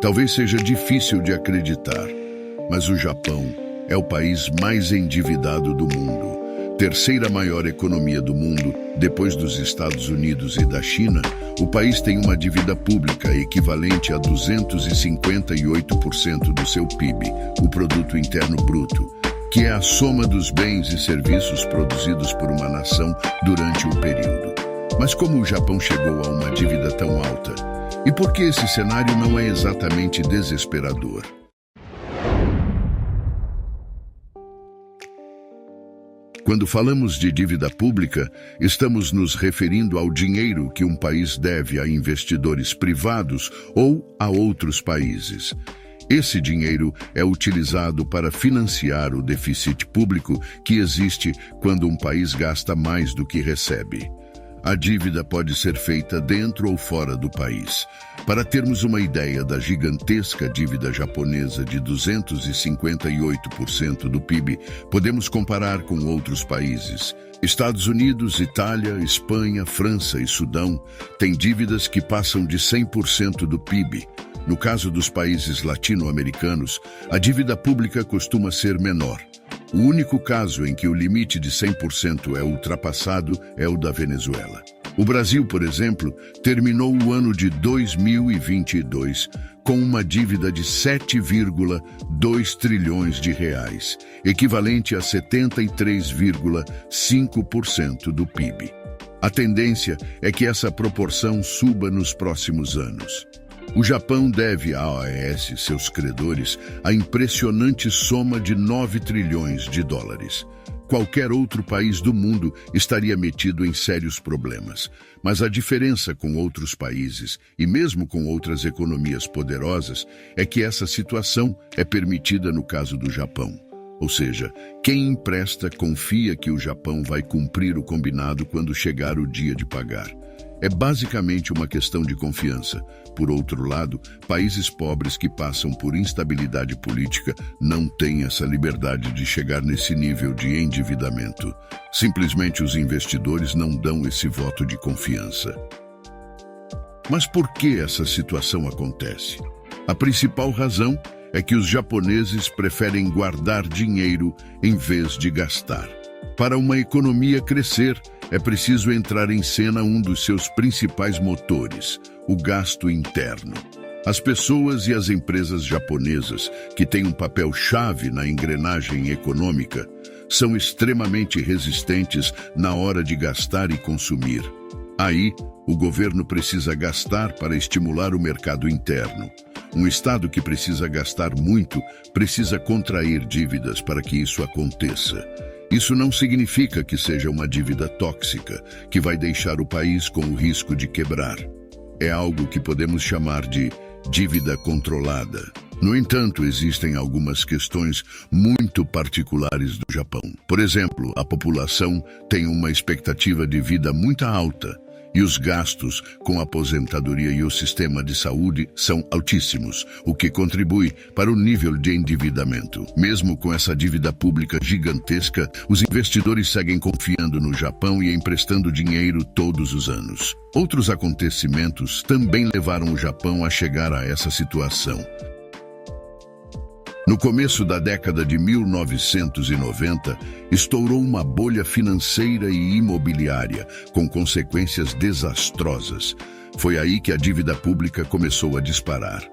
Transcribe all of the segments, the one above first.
Talvez seja difícil de acreditar, mas o Japão é o país mais endividado do mundo. Terceira maior economia do mundo, depois dos Estados Unidos e da China, o país tem uma dívida pública equivalente a 258% do seu PIB, o Produto Interno Bruto, que é a soma dos bens e serviços produzidos por uma nação durante um período. Mas como o Japão chegou a uma dívida tão alta? E por que esse cenário não é exatamente desesperador? Quando falamos de dívida pública, estamos nos referindo ao dinheiro que um país deve a investidores privados ou a outros países. Esse dinheiro é utilizado para financiar o déficit público que existe quando um país gasta mais do que recebe. A dívida pode ser feita dentro ou fora do país. Para termos uma ideia da gigantesca dívida japonesa de 258% do PIB, podemos comparar com outros países. Estados Unidos, Itália, Espanha, França e Sudão têm dívidas que passam de 100% do PIB. No caso dos países latino-americanos, a dívida pública costuma ser menor. O único caso em que o limite de 100% é ultrapassado é o da Venezuela. O Brasil, por exemplo, terminou o ano de 2022 com uma dívida de 7,2 trilhões de reais, equivalente a 73,5% do PIB. A tendência é que essa proporção suba nos próximos anos. O Japão deve à OAS, seus credores, a impressionante soma de 9 trilhões de dólares. Qualquer outro país do mundo estaria metido em sérios problemas. Mas a diferença com outros países, e mesmo com outras economias poderosas, é que essa situação é permitida no caso do Japão. Ou seja, quem empresta confia que o Japão vai cumprir o combinado quando chegar o dia de pagar. É basicamente uma questão de confiança. Por outro lado, países pobres que passam por instabilidade política não têm essa liberdade de chegar nesse nível de endividamento. Simplesmente os investidores não dão esse voto de confiança. Mas por que essa situação acontece? A principal razão é que os japoneses preferem guardar dinheiro em vez de gastar. Para uma economia crescer, é preciso entrar em cena um dos seus principais motores, o gasto interno. As pessoas e as empresas japonesas, que têm um papel-chave na engrenagem econômica, são extremamente resistentes na hora de gastar e consumir. Aí, o governo precisa gastar para estimular o mercado interno. Um Estado que precisa gastar muito precisa contrair dívidas para que isso aconteça. Isso não significa que seja uma dívida tóxica, que vai deixar o país com o risco de quebrar. É algo que podemos chamar de dívida controlada. No entanto, existem algumas questões muito particulares do Japão. Por exemplo, a população tem uma expectativa de vida muito alta e os gastos com a aposentadoria e o sistema de saúde são altíssimos, o que contribui para o nível de endividamento. Mesmo com essa dívida pública gigantesca, os investidores seguem confiando no Japão e emprestando dinheiro todos os anos. Outros acontecimentos também levaram o Japão a chegar a essa situação. No começo da década de 1990, estourou uma bolha financeira e imobiliária, com consequências desastrosas. Foi aí que a dívida pública começou a disparar.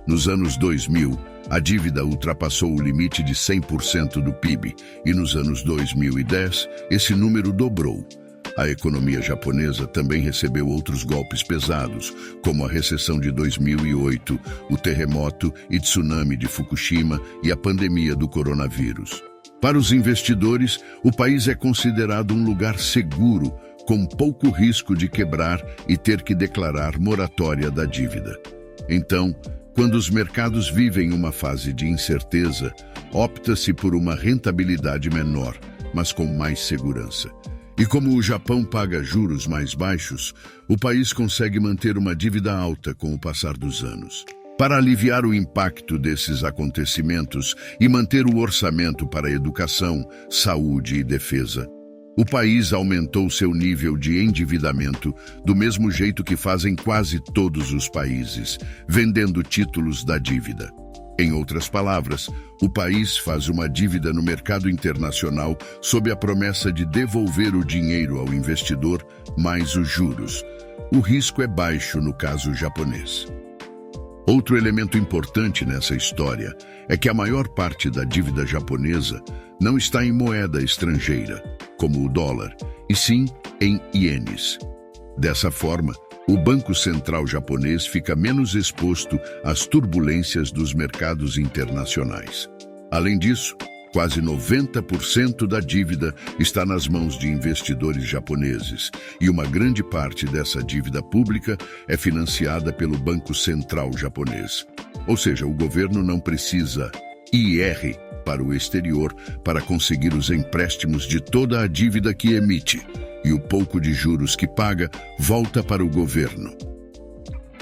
Nos anos 2000, a dívida ultrapassou o limite de 100% do PIB, e nos anos 2010, esse número dobrou. A economia japonesa também recebeu outros golpes pesados, como a recessão de 2008, o terremoto e tsunami de Fukushima e a pandemia do coronavírus. Para os investidores, o país é considerado um lugar seguro, com pouco risco de quebrar e ter que declarar moratória da dívida. Então, quando os mercados vivem uma fase de incerteza, opta-se por uma rentabilidade menor, mas com mais segurança. E como o Japão paga juros mais baixos, o país consegue manter uma dívida alta com o passar dos anos. Para aliviar o impacto desses acontecimentos e manter o orçamento para educação, saúde e defesa, O país aumentou seu nível de endividamento do mesmo jeito que fazem quase todos os países, vendendo títulos da dívida. Em outras palavras, o país faz uma dívida no mercado internacional sob a promessa de devolver o dinheiro ao investidor mais os juros. O risco é baixo no caso japonês. Outro elemento importante nessa história é que a maior parte da dívida japonesa não está em moeda estrangeira, como o dólar, e sim em ienes. Dessa forma, o Banco Central japonês fica menos exposto às turbulências dos mercados internacionais. Além disso, quase 90% da dívida está nas mãos de investidores japoneses, e uma grande parte dessa dívida pública é financiada pelo Banco Central japonês. Ou seja, o governo não precisa ir para o exterior para conseguir os empréstimos de toda a dívida que emite, e o pouco de juros que paga volta para o governo.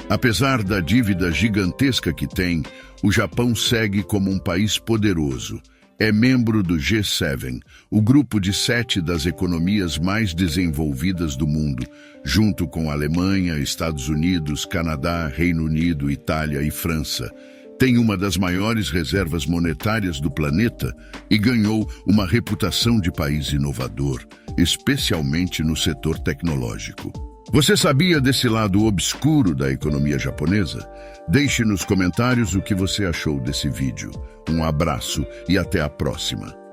Apesar da dívida gigantesca que tem, o Japão segue como um país poderoso. É membro do G7, o grupo de 7 das economias mais desenvolvidas do mundo, junto com Alemanha, Estados Unidos, Canadá, Reino Unido, Itália e França. Tem uma das maiores reservas monetárias do planeta e ganhou uma reputação de país inovador, especialmente no setor tecnológico. Você sabia desse lado obscuro da economia japonesa? Deixe nos comentários o que você achou desse vídeo. Um abraço e até a próxima.